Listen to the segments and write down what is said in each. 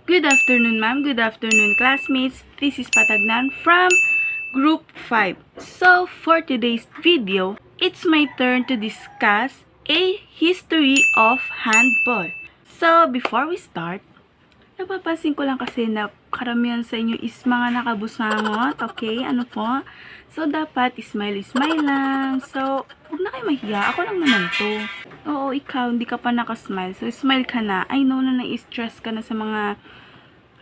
Good afternoon, ma'am. Good afternoon, classmates. This is Patagnan from Group 5. So, for today's video, it's my turn to discuss a history of handball. So, before we start, napapansin ko lang kasi na karamihan sa inyo is mga nakabusangot, okay? Ano po? So, dapat smile-smile lang. So, huwag na kayo mahiya. Ako lang naman to. Oo, ikaw, hindi ka pa nakasmile. So, smile ka na. I know na na-stress ka na sa mga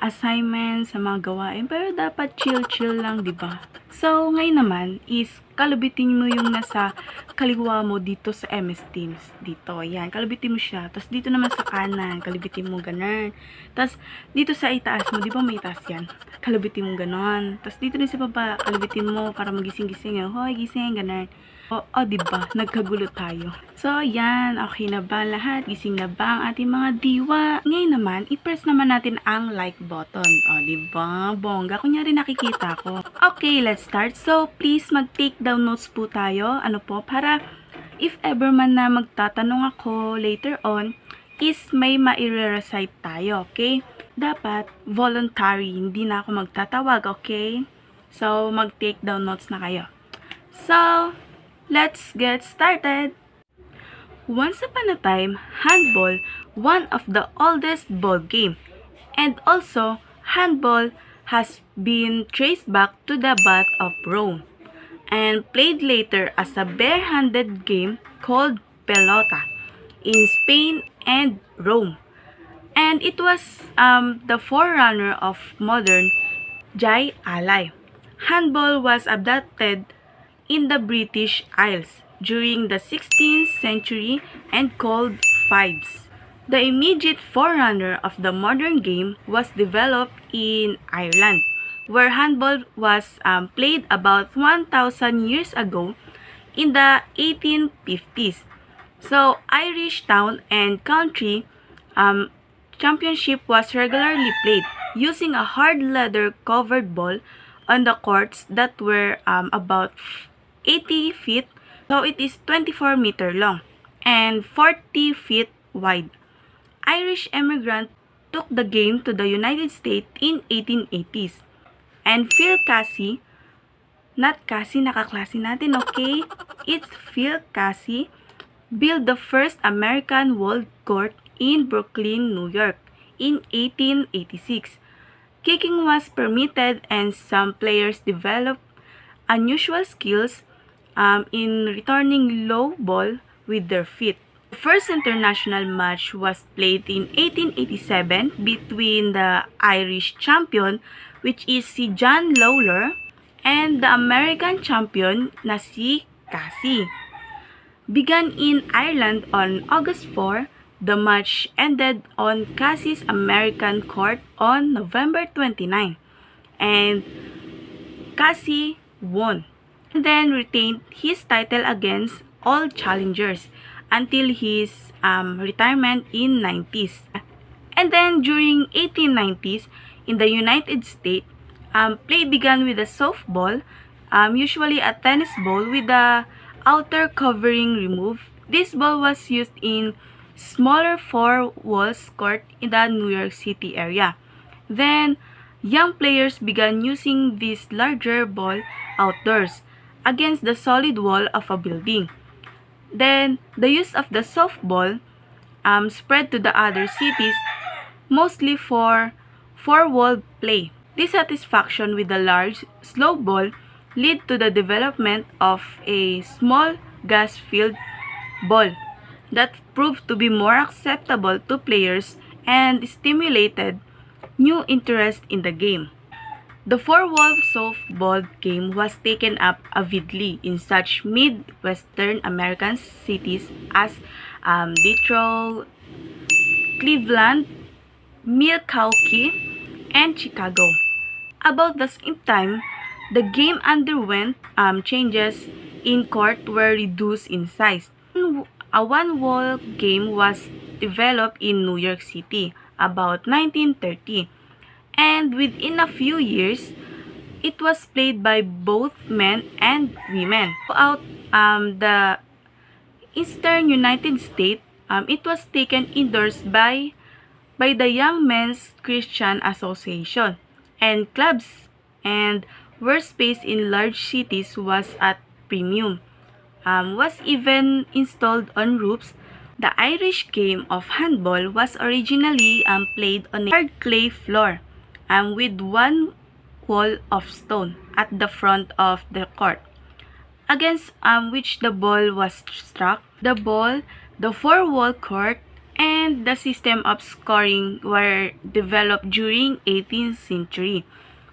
assignments, sa mga gawain. Pero dapat chill-chill lang, di ba? So, ngayon naman is kalubitin mo yung nasa kaliwa mo dito sa MS Teams. Dito, yan. Kalubitin mo siya. Tapos dito naman sa kanan, kalubitin mo ganun. Tapos dito sa itaas mo, di ba may itaas yan? Kalubitin mo ganun. Tapos dito din sa baba, kalubitin mo para magising-gising. Hoy, gising, ganun. O, diba? Nagkagulo tayo. So, yan. Okay na ba lahat? Gising na ba ang ating mga diwa? Ngayon naman, i-press naman natin ang like button. O, diba? Bongga. Kunyari nakikita ko. Okay, let's start. So, please mag-take down notes po tayo. Ano po? Para if ever man na magtatanong ako later on, is may maire-recite tayo. Okay? Dapat voluntary. Hindi na ako magtatawag. Okay? So, mag-take down notes na kayo. So, let's get started! Once upon a time, handball, one of the oldest ball game, and also handball has been traced back to the bath of Rome, and played later as a bare-handed game called pelota in Spain and Rome. And it was the forerunner of modern Jai Alai. Handball was adapted in the British Isles during the 16th century and called fives. The immediate forerunner of the modern game was developed in Ireland, where handball was played about 1,000 years ago in the 1850s. So, Irish town and country championship was regularly played using a hard leather covered ball on the courts that were about 80 feet, so it is 24-meter long and 40 feet wide. Irish immigrant took the game to the United States in 1880s. And Phil Casey, not Casey, nakaklase natin, okay? It's Phil Casey, built the first American world court in Brooklyn, New York in 1886. Kicking was permitted and some players developed unusual skills in returning low ball with their feet. The first international match was played in 1887 between the Irish champion, which is si John Lawler, and the American champion na si Casey. Began in Ireland on August 4, the match ended on Casey's American court on November 29, and Casey won, and then retained his title against all challengers until his retirement in 90s. And then during 1890s, in the United States, play began with a softball, usually a tennis ball with the outer covering removed. This ball was used in smaller four-walls court in the New York City area. Then, young players began using this larger ball outdoors against the solid wall of a building. Then, the use of the softball spread to the other cities, mostly for four-wall play. Dissatisfaction with the large, slow ball led to the development of a small gas-filled ball that proved to be more acceptable to players and stimulated new interest in the game. The four-wall softball game was taken up avidly in such Midwestern American cities as Detroit, Cleveland, Milwaukee, and Chicago. About the same time, the game underwent changes in court were reduced in size. A one-wall game was developed in New York City about 1930. And within a few years, it was played by both men and women. Throughout the eastern United States, it was taken indoors by by the Young Men's Christian Association, and clubs and workspace in large cities was at premium. Was even installed on roofs. The Irish game of handball was originally played on a hard clay floor with one wall of stone at the front of the court, against which the ball was struck. The four-wall court, and the system of scoring were developed during 18th century,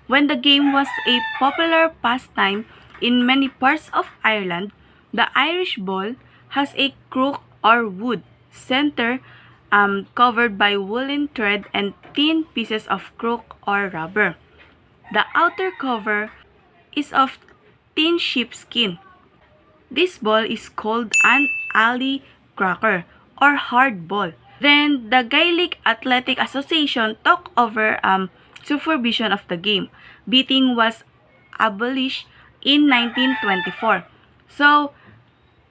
when the game was a popular pastime in many parts of Ireland. The Irish ball has a crook or wood center covered by woolen thread and thin pieces of cork or rubber. The outer cover is of thin sheepskin. This ball is called an alley cracker or hard ball. Then the Gaelic Athletic Association took over supervision of the game. Beating was abolished in 1924. So,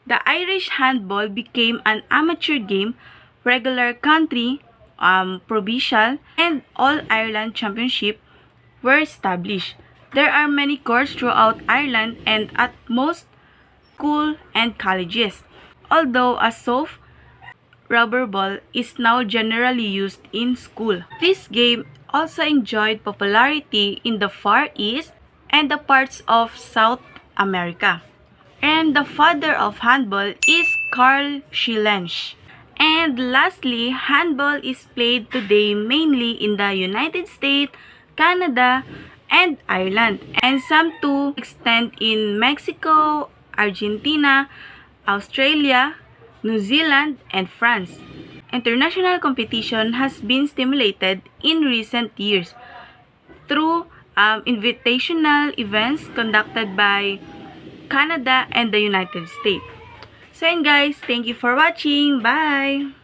the Irish handball became an amateur game. Regular country, provincial, and All-Ireland Championship were established. There are many courts throughout Ireland and at most schools and colleges, although a soft rubber ball is now generally used in school. This game also enjoyed popularity in the Far East and the parts of South America. And the father of handball is Karl Schillensch. And lastly, handball is played today mainly in the United States, Canada, and Ireland, and some to extent in Mexico, Argentina, Australia, New Zealand, and France. International competition has been stimulated in recent years through invitational events conducted by Canada and the United States. So yun guys, thank you for watching. Bye!